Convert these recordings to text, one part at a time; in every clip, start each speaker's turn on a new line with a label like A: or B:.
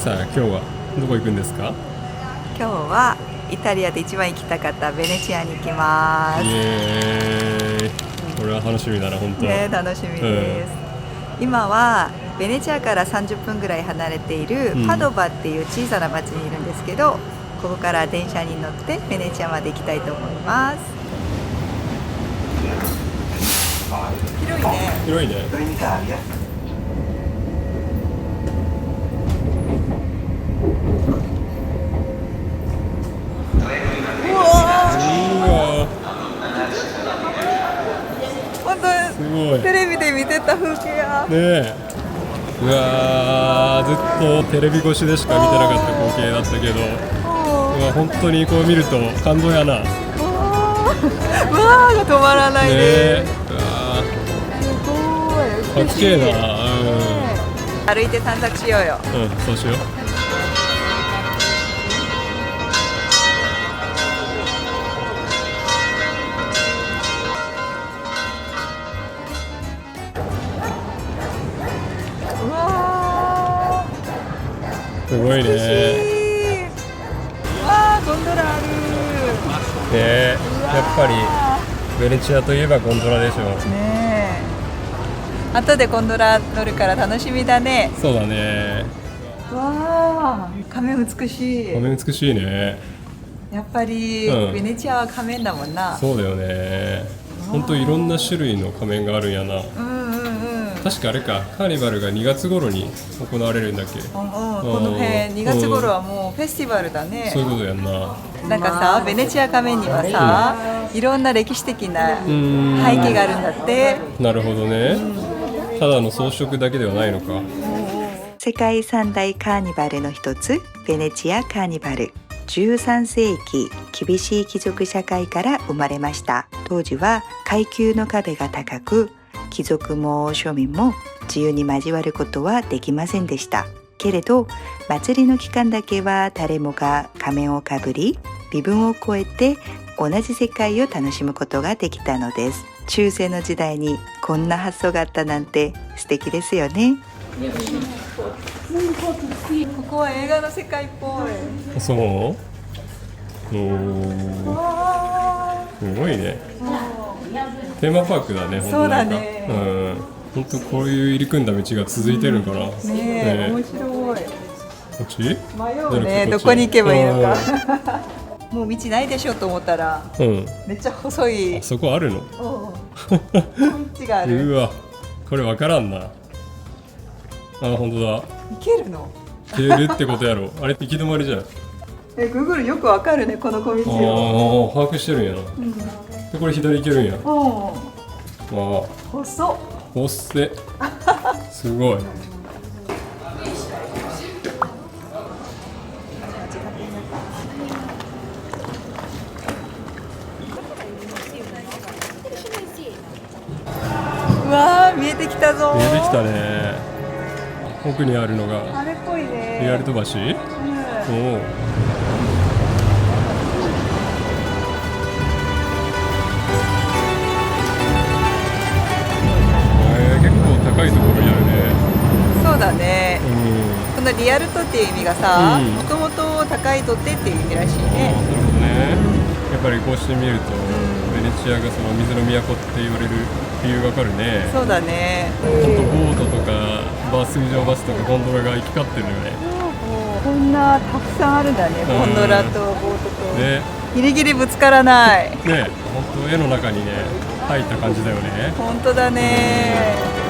A: さあ今日はどこ行くんですか？
B: 今日はイタリアで一番行きたかったベネチアに行きます。
A: イエーイ。これは楽しみだな本当。
B: ね、楽しみです、今はベネチアから30分ぐらい離れているパドバっていう小さな町にいるんですけど、ここから電車に乗ってベネチアまで行きたいと思います。広いね。
A: 広いね。
B: うわ本当
A: すごい
B: テレビで見てた風景や。
A: ねえ。うわずっとテレビ越しでしか見てなかった光景だったけど、うわ本当にこう見ると感動やな。
B: うわーが止まらない
A: ね
B: ね。
A: うわ
B: すごい
A: かっけえな。
B: 歩いて散策しようよ。
A: そうしよう。
B: うわ
A: すごい
B: ー美し
A: ね。
B: い。わーゴンドラある
A: ねやっぱりベネチアといえばゴンドラでしょ。
B: ねえ。後でゴンドラ乗るから楽しみだね。
A: そうだね。
B: わー仮面美しい。
A: 仮面美しいね。
B: やっぱり、ベネチアは仮面だもんな。
A: そうだよね。本当いろんな種類の仮面があるんやな。確かあれか、カーニバルが2月頃に行われるんだっけ。
B: この辺2月頃はもうフェスティバルだね。
A: そういうことやんな。
B: なんかさ、ベネチア仮面にはさ、いろんな歴史的な背景があるんだって。
A: なるほどね。ただの装飾だけではないのか。
B: 世界三大カーニバルの一つ、ベネチアカーニバル。13世紀、厳しい貴族社会から生まれました。当時は階級の壁が高く、貴族も庶民も自由に交わることはできませんでした。けれど、祭りの期間だけは誰もが仮面をかぶり、身分を超えて同じ世界を楽しむことができたのです。中世の時代にこんな発想があったなんて素敵ですよね。ここは映画の世界っぽい。
A: そう。すごいね。テーマパークだね。
B: そうだね。
A: 本当こういう入り組んだ道が続いてるのかな。
B: ねえ、面白い。
A: こっち？迷
B: うね、どこに行けばいいのか。もう道ないでしょと思ったら、めっちゃ細い。
A: そこあるの？
B: 道がある。
A: うわ、これわからんな。本当だ。
B: 行けるの？
A: 行けるってことやろ。あれ行き止まりじゃん。
B: Google よくわかるね、この小道を。
A: 把握してるんやな。でこれ左行けるんや。
B: 細っ。
A: 細っ。すごい。
B: うわー、見えてきたぞー。
A: 見えてきたね。奥にあるのが
B: あれっぽいね。
A: リアルト橋？おお。結構高いところにあるね。
B: そうだね。このリアルトっていう意味がさ、もともと高い土手っていう意味らしいね。
A: なるほどね。やっぱりこうして見ると、ベネチアがその水の都って言われる理由わかるね。
B: そうだね。
A: 本当ボートとか水上バスとかゴンドラが行き交ってるよね。
B: こんなたくさんあるんだね。ゴンドラとボートと。
A: ね。
B: ギリギリぶつからない。
A: ね、本当絵の中にね入った感じだよね。
B: 本当だね。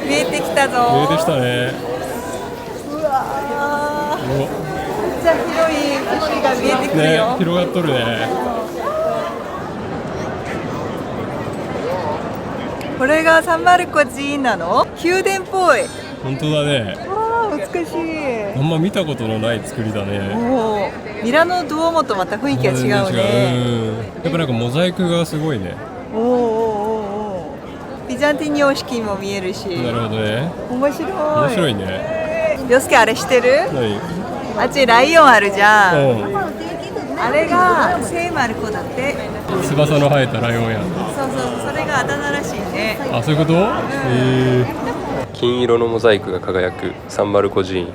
B: 見えてきたぞ。
A: 見えてきたね。
B: うわー、めっちゃ広い景色が見えてくるよ。
A: ね、広がっとるね。
B: これがサンマルコ寺院なの？宮殿っぽい。
A: 本当だね。
B: わあ、美しい。
A: あんま見たことのない作りだね。
B: おミラノ・ドゥオモとまた雰囲気が違うね。
A: やっぱなんかモザイクがすごいね。
B: おビザンティン様式も見えるし。
A: なるほどね。
B: 面白い。
A: 面白いね。
B: 洋介あれ知ってる？
A: 何？
B: あっちライオンあるじゃん。
A: うん。
B: あれが聖マルコだって。
A: 翼の生えたライオンやん。
B: そうそう、それがあだ名らしいね。
A: あ、そういうこと？金色のモザイクが輝くサンマルコ寺院。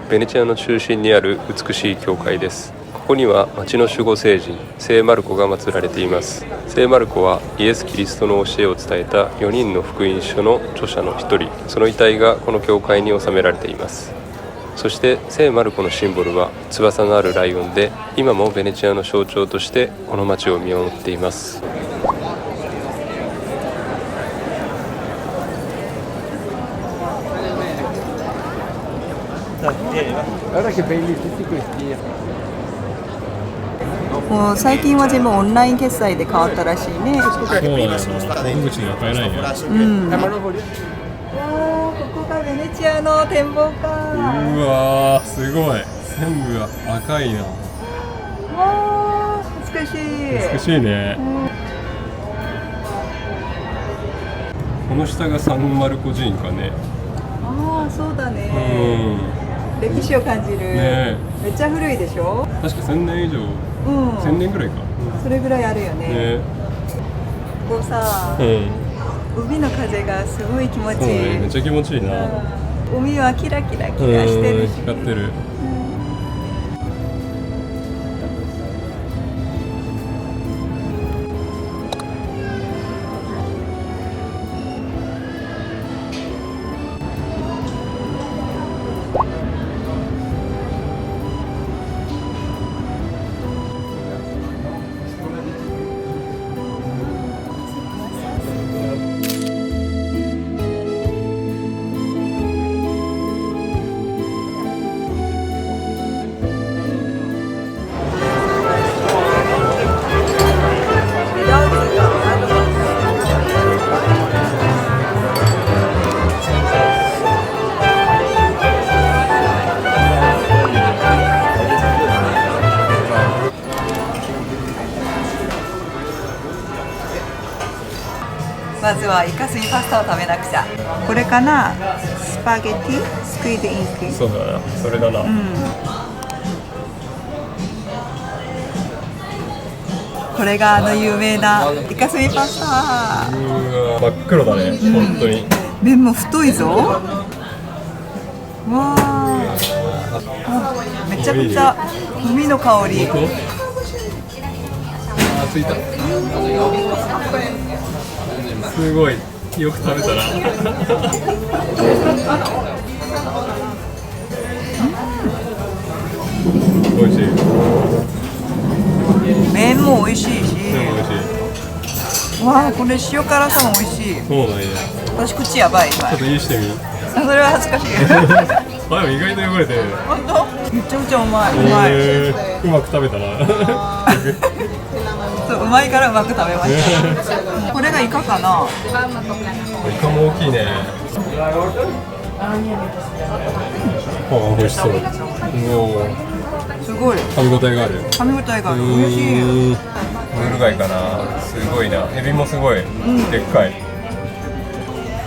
A: ベネチアの中心にある美しい教会です。ここには町の守護聖人聖マルコが祀られています。聖マルコはイエス・キリストの教えを伝えた4人の福音書の著者の一人。その遺体がこの教会に収められています。そして聖マルコのシンボルは翼のあるライオンで、今もベネチアの象徴としてこの町を見守っています。
B: もう最近は全部オンライン決済で変わったらしいね。
A: そうなんやな。大口には買えないんや。
B: ここがベネチアの展望か。
A: うわー、すごい。全部赤いな。
B: わー、美しい。
A: 美しいね。この下がサンマルコ寺院かね。
B: ああ、そうだ
A: う
B: ね。
A: ん。
B: 歴史を感じる。
A: ね
B: めっちゃ古いでしょ。
A: 確か1000年以上、
B: うん。
A: 1000年ぐらいか。
B: それぐらいあるよね。
A: ね。
B: ここさ、
A: うん。
B: 海の風がすごい気持ち
A: そう
B: いい。
A: ね、めっちゃ気持ちいいな。
B: 海はキラキラキラしてるし。
A: 光ってる。
B: まずはイカスミパスタを食べなくちゃ。これかな、スパゲティスクイードインク。
A: そうだな、それだな。
B: これが有名なイカスミパスタ。
A: うわ、真っ黒だね、本当に。
B: 麺も太いぞ。わあ、めちゃくちゃ海の香り。
A: あ、ついた。すごい、よく食べたな。美味しい。
B: 麺も美味しいし。
A: 美味しい。
B: わあ、これ塩辛さも美味しい。
A: そうなんや。
B: 私口やばい今。
A: ちょっといいしてみ。
B: それは恥ずかしい。
A: あ、でも意外と汚れてる。
B: 本当？めちゃくちゃうまい。うまい。
A: うまく食べたな。
B: そう、うまいからうまく食べました。これがイカかな。
A: イカも大きいね。あ、美味しそう。
B: すごい。
A: 噛み応えがある。
B: 噛み応えがある。美味しい。
A: ムール貝かな。すごいな。エビもすごい。でっかい。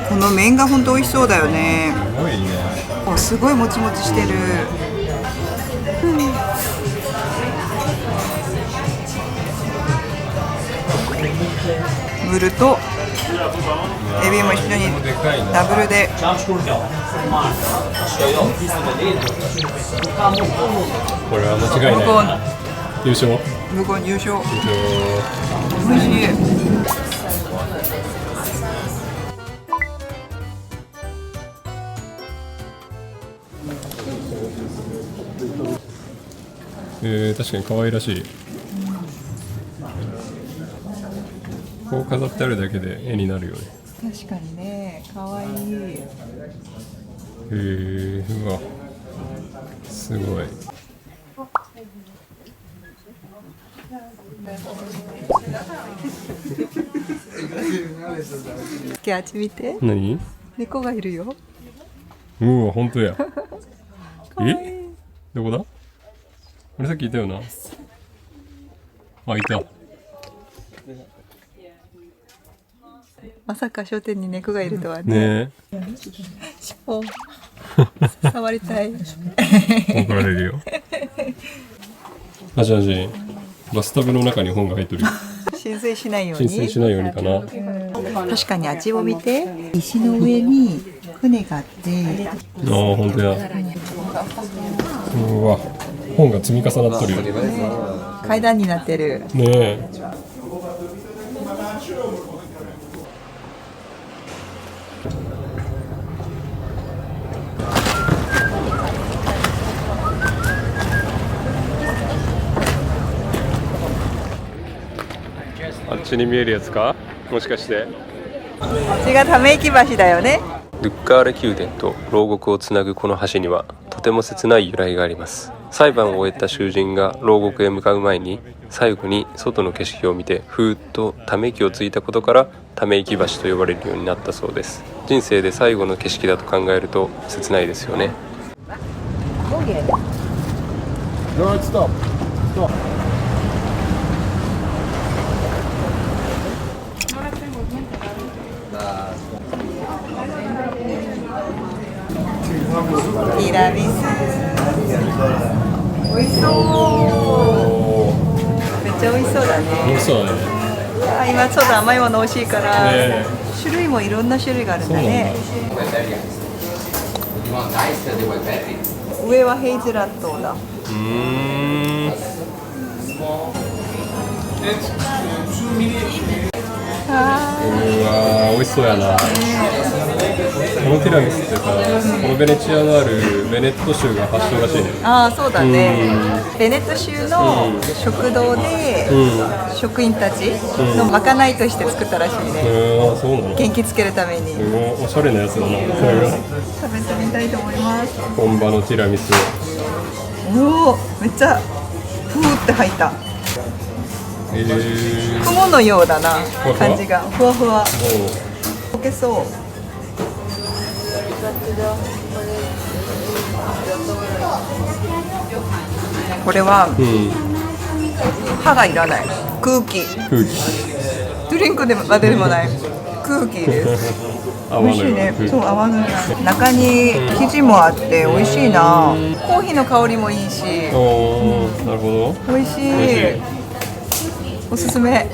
B: この麺が本当美味しそうだよね。
A: すごいね。
B: すごいもちもちしてる。ムールとエビも一緒にダブルで。
A: これは間違いない。優勝。
B: 向こう入賞。
A: 優
B: 美味しい。
A: 確かに可愛らしい。こう飾ってあるだけで絵になるよね。
B: 確かにね、可愛い。
A: うわ、すごい。
B: あっち見て。
A: 何？
B: 猫がいるよ。
A: うわ、本当や。え？どこだ？俺さっきいたよな。あ、いた。
B: まさか商店に猫がいるとはね。
A: ね
B: 尻尾触りたい。
A: 怒られるよ。はじはじ、バスタブの中に本が入ってるよ。
B: 浸水しないように。
A: 浸水しないようにかな。
B: 確かにあっちを見て、石の上に船があって。
A: ああ、本当や。うわ、本が積み重なってるよ。
B: 階段になってる。
A: ねえ。あっちに見えるやつか、もしかして。
B: こっちがため池橋だよね。
A: ドゥッカーレ宮殿と牢獄をつなぐこの橋にはとても切ない由来があります。裁判を終えた囚人が牢獄へ向かう前に最後に外の景色を見てふーっとため息をついたことからため息橋と呼ばれるようになったそうです。人生で最後の景色だと考えると切ないですよね。
B: ティラミス。美味しそう。めっちゃ美味しそうだね。
A: 美味しそうだね。
B: あ、今ちょっと甘いもの美味しいから、
A: ね、
B: 種類もいろんな種類があるんだね。上はヘイズラットだ。
A: うわ、美味しそうやな。このティラミスってさ、このベネチアのあるベネット州が発祥らしいね。
B: ああ、そうだね。ベネット州の食堂で職員たちのまかないとして作ったらしいね。
A: そうなの。
B: 元気つけるために。
A: おしゃれなやつだな。
B: 食べてみたいと思います。
A: 本場のティラミス。
B: おお、めっちゃふーって入った。雲のようだな、感じがふわふわ。溶けそう。これは、歯がいらない。空気。ドリンクでもでもない。空気です。美味しいね。そう、泡のような。中に生地もあって美味しいな。コーヒーの香りもいいし。
A: なるほど。
B: 美味しい。おすすめ。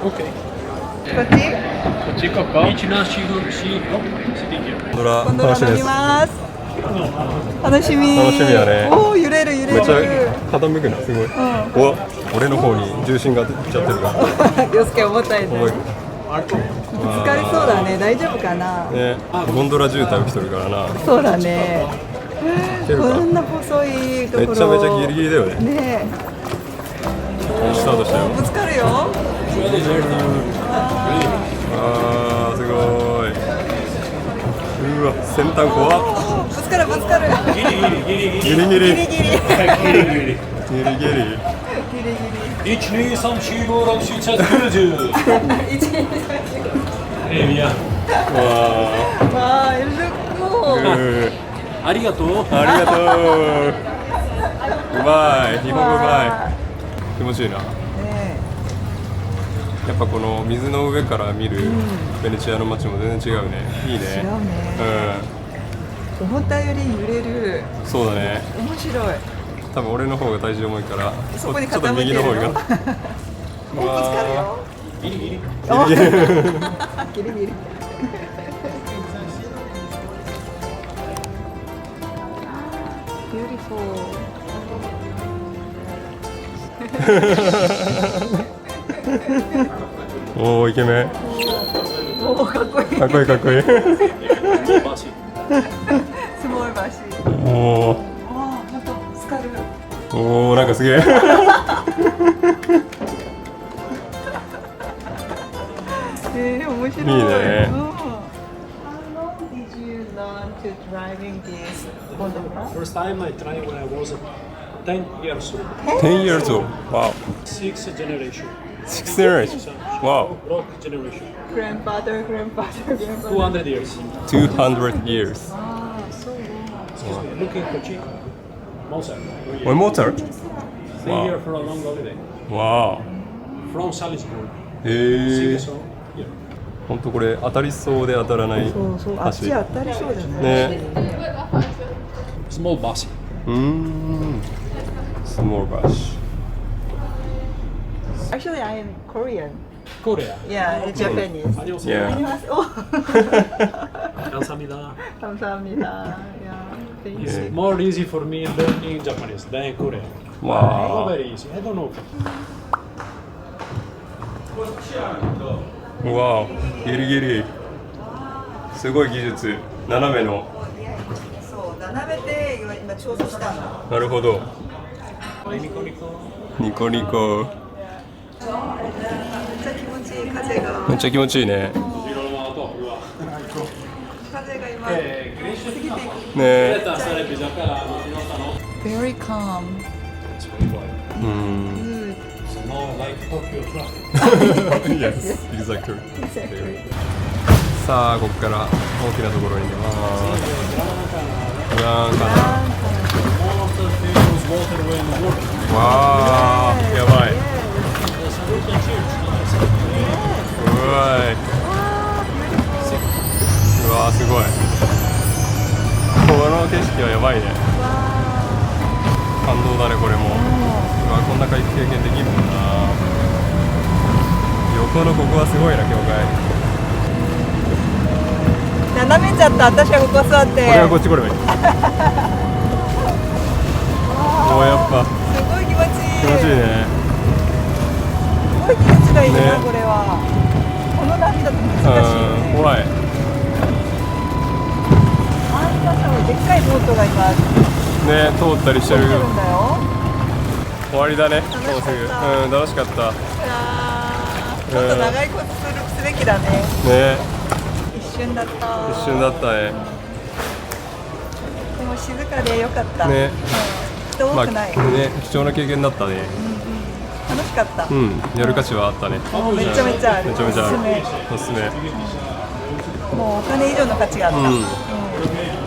B: こっち？こっち行こうか。ゴンドラ乗ります。楽しみ。
A: 楽しみだね。
B: おお、揺れる揺れる。
A: めっちゃ傾くな、すごい。俺の方に重心がいっちゃってるから。
B: 洋介重たいね。ぶつかりそうだね。大丈夫かな。
A: ね、ゴンドラ渋滞起きとるからな。
B: そうだね。こんな細いところ。
A: めちゃめちゃギリギリだよね。
B: ね。
A: スタートしたよ。
B: ぶつかるよ。
A: あー、すごい。うわ、先端怖っ。
B: ぶつかるぶつかる。
A: ギリギリギリギリギリギリギリギリ。12345678910。
B: わあ、
C: ありがとう。
A: ありがとう。うまい。日本語うまい。気持ちいいな。やっぱこの水の上から見るベネチアの街も全然違うね。いいね。
B: 違うね。思ったより揺れる。
A: そうだね。
B: 面白い。
A: 多分俺の方が体重重いから
B: そこに
A: ちょっと右の方がいいかな。
B: ぶつかるよ。
C: ギリギリ。
B: ギリギリ。Beautiful。
A: おお、イケメン。
B: おお、かっこいい。
A: かっこいいかっこいい。
B: すごい橋。
A: おお。
B: ああ、本当ぶつかる。
A: おお、なんかすげえ。
B: 面白い。
A: いいね。
B: Did you learn to driving this gondola?
C: First time I tried when I was 10 years old.
A: 10 years old. Wow.
C: 6th generation.
A: 6 generation. Wow.
C: Rock generation.
B: Grandfather.
C: 200 years.
A: 200 years.
C: Looking for chicken. Mozart.
A: Or Mozart?
C: Stay here for a long holiday.
A: Wow.
C: From Salisbury.
A: へ
C: Sing
A: え
C: a。song. Yeah.
A: 本当これ当たりそうで当たらない橋。
B: あっち当たりそうじゃない？
A: ね。
C: Small bus.
A: スモールバッシ
B: Actually, I am Korean.
C: Korea.
B: Yeah, Japanese.
C: 안녕하세요.
A: Yeah.
B: Oh,
C: 감사합니다.
B: 감사합니다. Yeah, thank you.
C: It's more easy for me learning Japanese than Korean.
A: ュ。わ
C: Not very easy. I don't know.
A: ー。わー。ギリギリ。すごい技術。斜めの。
B: そう、斜めて今調整したの。
A: なるほど。
C: ニコニコ。
A: ニコニコ。
B: めっちゃ気持ちいい風が。
A: めっちゃ気持ちいいね。
B: 風が今過ぎていく。
A: ね。
B: Very calm.
A: うん。
C: No, like Tokyo traffic.
A: Yes, exactly. さあ、ここから大きなところに出ます。ブランカナ。
C: Most of the famous waterway in the world.
A: わあ、やばい。うわい。うわー、すごい。この景色はやばいね。感動だね、これも。うわ、こんな回経験できるもんな。横のここはすごいな、教会。
B: 斜めちゃった。私はここ座って。
A: 俺はこっち来ればいい。おー、やっぱ
B: すごい気持ちいい。
A: 気持ちいいね。
B: すごい気持ちがいいな、
A: ね
B: これは。この波だと難しいよね。
A: 怖い。
B: あんなさ、でっかいボートが今
A: ね、通ったりしてる。
B: 通ってるんだよ。
A: 終わりだね。
B: 楽しかった
A: もうすぐ。うん、楽しかった。
B: もっと長いことすべきだね。
A: ね、
B: 一瞬だった。
A: 一瞬だったね。
B: でも静かでよかった。
A: ね、
B: うん、人多くない。
A: ね、貴重な経験だったね。
B: 楽しかった。
A: うん、やる価値はあったね。
B: もうめちゃめちゃある。
A: めちゃめちゃある。
B: おすすめ。
A: おすすめ。
B: もうお金以上の価値があった。
A: うん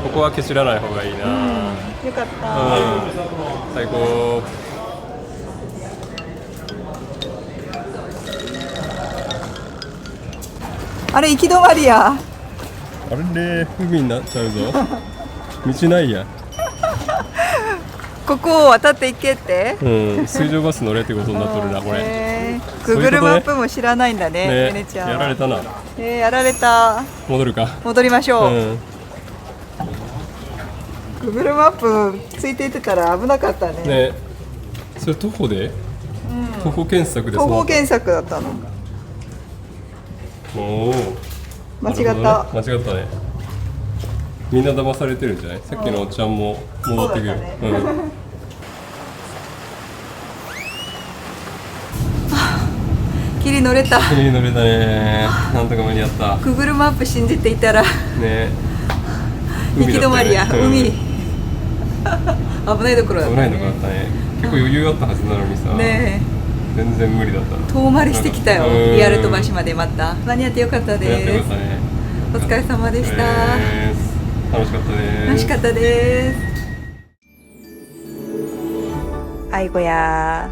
A: ここはケチらない方がいいな。
B: よかった。
A: 最高。
B: あれ行き止まりや。
A: あれね、海になっちゃうぞ。道ないや。
B: ここを渡って行けって。
A: うん、水上バス乗れってことになっとるな、これ。
B: Google マップも知らないんだね。ベネ
A: ね、
B: チアは。
A: やられたな。
B: やられた。
A: 戻るか。
B: 戻りましょう。
A: うん。
B: Google マップついていってたら危なかったね。
A: ね、それ徒歩で？徒歩検索で。
B: 徒歩検索だったの。
A: おお。
B: 間違った。
A: 間違ったね。みんな騙されてるんじゃない？さっきのおっちゃんも戻ってくる。
B: ギリ乗れた。
A: いい乗れたね。なんとか間に合った。
B: Google マップ信じていたら
A: ね。
B: 行き止まりや。海。危ないところだった
A: 危ないとこだったね。結構余裕あったはずなのにさ。
B: ね
A: 全然無理だった。
B: え、遠回りしてきたよ。リアル飛ばしまでまた。間に合ってよかった
A: やってよ
B: です。
A: かったね。
B: お疲れ様でした。
A: 楽しかったです。
B: 楽しかったです。愛子や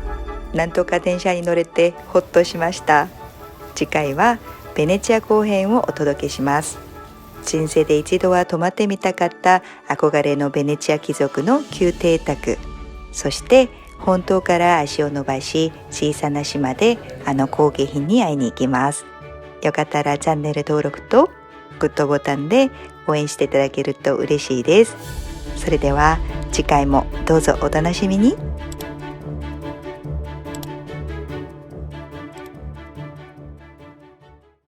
B: なんとか電車に乗れてほっとしました。次回はベネチア後編をお届けします。人生で一度は泊まってみたかった憧れのベネチア貴族の宮邸宅、そして本島から足を伸ばし小さな島であの工芸品に会いに行きます。よかったらチャンネル登録とグッドボタンで応援していただけると嬉しいです。それでは次回もどうぞお楽しみに。